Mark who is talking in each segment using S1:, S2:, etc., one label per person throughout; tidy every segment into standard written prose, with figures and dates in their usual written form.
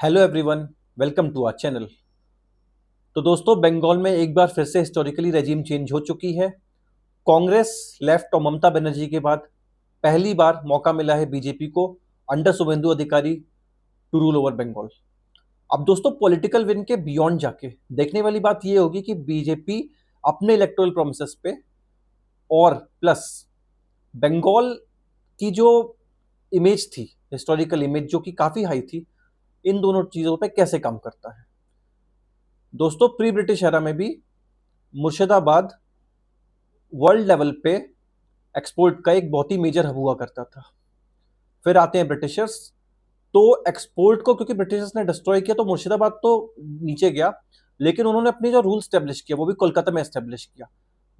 S1: Hello everyone, welcome to our channel. तो दोस्तों, बंगाल में एक बार फिर से हिस्टोरिकली रेजिम चेंज हो चुकी है। कांग्रेस लेफ्ट और ममता बनर्जी के बाद पहली बार मौका मिला है बीजेपी को अंडर शुभेंदु अधिकारी टू रूल ओवर बंगाल। अब दोस्तों, पॉलिटिकल विन के बियॉन्ड जाके देखने वाली बात यह होगी कि बीजेपी अपने इलेक्टोरल प्रोमिसेस पे और प्लस बंगाल की जो इमेज थी, हिस्टोरिकल इमेज जो कि काफी हाई थी, इन दोनों चीजों पे कैसे काम करता है। दोस्तों, प्री ब्रिटिश एरा में भी मुर्शिदाबाद वर्ल्ड लेवल पे एक्सपोर्ट का एक बहुत ही मेजर हब हुआ करता था। फिर आते हैं ब्रिटिशर्स। तो एक्सपोर्ट को क्योंकि ब्रिटिशर्स ने डिस्ट्रॉय किया तो मुर्शिदाबाद तो नीचे गया, लेकिन उन्होंने अपनी जो रूल स्टेब्लिश किया वो भी कोलकाता में एस्टेब्लिश किया।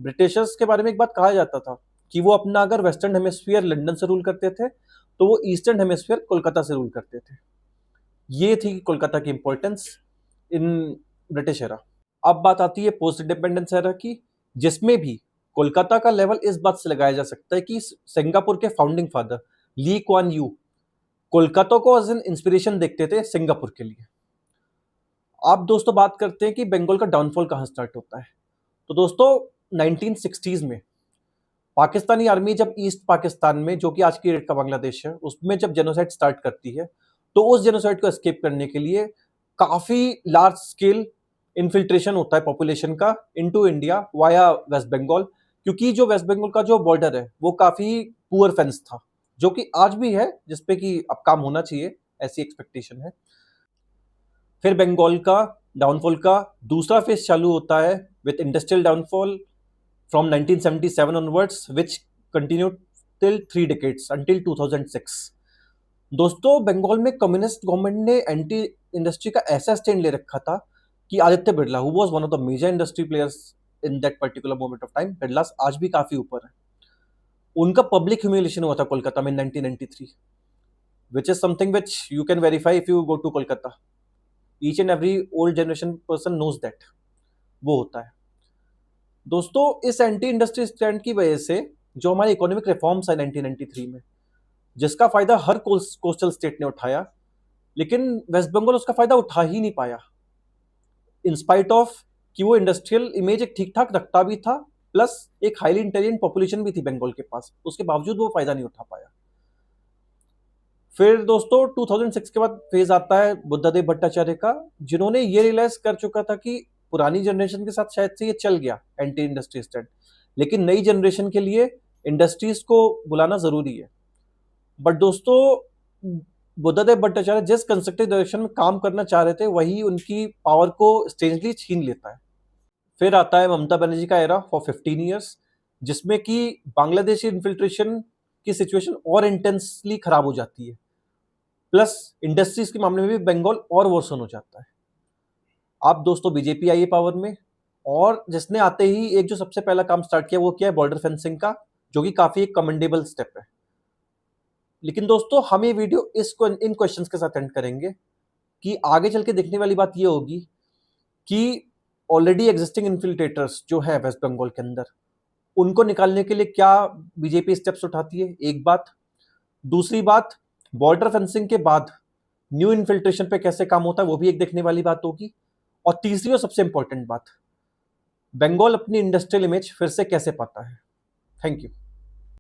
S1: ब्रिटिशर्स के बारे में एक बात कहा जाता था कि वो अपना अगर वेस्टर्न हेमिस्फीयर लंदन से रूल करते थे तो वो ईस्टर्न हेमिस्फीयर कोलकाता से रूल करते थे। ये थी कोलकाता की इंपॉर्टेंस इन ब्रिटिश एरा। अब बात आती है पोस्ट इंडिपेंडेंस एरा की, जिसमें भी कोलकाता का लेवल इस बात से लगाया जा सकता है कि सिंगापुर के founding father Lee Kuan Yew Kolkata को एज एन इंस्पिरेशन देखते थे सिंगापुर के लिए। आप दोस्तों बात करते हैं कि बंगाल का डाउनफॉल कहां स्टार्ट होता है। तो दोस्तों, 1960s में पाकिस्तानी आर्मी जब ईस्ट पाकिस्तान में, जो कि आज की डेट का बांग्लादेश है, उसमें जब जेनोसाइड स्टार्ट करती है तो उस जेनोसाइड को एस्केप करने के लिए काफी लार्ज स्केल इन्फिल्ट्रेशन होता है पॉपुलेशन का into India via West Bengal, क्योंकि जो वेस्ट बंगाल का जो बॉर्डर है वो काफी पुअर फेंस था, जो कि आज भी है, जिसपे कि अब काम होना चाहिए, ऐसी एक्सपेक्टेशन है। फिर बंगाल का डाउनफॉल का दूसरा फेज चालू होता है with industrial downfall from 1977 onwards, which continued till 3 decades until 2006। दोस्तों, बंगाल में कम्युनिस्ट गवर्नमेंट ने एंटी इंडस्ट्री का ऐसा स्टैंड ले रखा था कि Aditya Birla, who was one of the major industry players in that particular moment of time, Birla आज भी काफी ऊपर है, उनका पब्लिक ह्यूमिलेशन हुआ था कोलकाता में 1993, which is something which you can verify if you go to Kolkata. Each and every old generation person knows that वो होता है। दोस्तों, इस एंटी इंडस्ट्री स्टैंड की वजह से जो हमारे इकोनॉमिक रिफॉर्म्स है 1993 में, जिसका फायदा हर कोस्टल स्टेट ने उठाया, लेकिन वेस्ट बंगाल उसका फायदा उठा ही नहीं पाया, इंस्पाइट ऑफ कि वो इंडस्ट्रियल इमेज एक ठीक ठाक रखता भी था, प्लस एक हाईली इंटेलिजेंट पॉपुलेशन भी थी बंगाल के पास, उसके बावजूद वो फायदा नहीं उठा पाया। फिर दोस्तों 2006 के बाद फेज आता है बुद्धदेव भट्टाचार्य का, जिन्होंने ये रियलाइज कर चुका था कि पुरानी जनरेशन के साथ शायद से ये चल गया एंटी इंडस्ट्री स्टैंड, लेकिन नई जनरेशन के लिए इंडस्ट्रीज को बुलाना जरूरी है। बट दोस्तों, बुद्धदेव भट्टाचार्य जिस कंस्ट्रक्टिव डायरेक्शन में काम करना चाह रहे थे वही उनकी पावर को स्ट्रेंजली छीन लेता है। फिर आता है ममता बनर्जी का एरा फॉर 15 ईयर्स, जिसमें कि बांग्लादेशी इन्फिल्ट्रेशन की सिचुएशन और इंटेंसली खराब हो जाती है, प्लस इंडस्ट्रीज के मामले में भी बंगाल और वर्सन हो जाता है। आप दोस्तों, बीजेपी आई है पावर में, और जिसने आते ही एक जो सबसे पहला काम स्टार्ट किया वो किया है बॉर्डर फेंसिंग का, जो कि काफी एक कमेंडेबल स्टेप है। लेकिन दोस्तों, हम ये वीडियो इन क्वेश्चंस के साथ एंड करेंगे कि आगे चल के देखने वाली बात ये होगी कि ऑलरेडी एग्जिस्टिंग इन्फिल्ट्रेटर्स जो है वेस्ट बंगाल के अंदर, उनको निकालने के लिए क्या बीजेपी स्टेप्स उठाती है, एक बात। दूसरी बात, बॉर्डर फेंसिंग के बाद न्यू इन्फिल्ट्रेशन पे कैसे काम होता है वो भी एक देखने वाली बात होगी। और तीसरी और सबसे इंपॉर्टेंट बात, बंगाल अपनी इंडस्ट्रियल इमेज फिर से कैसे पाता है। Thank you.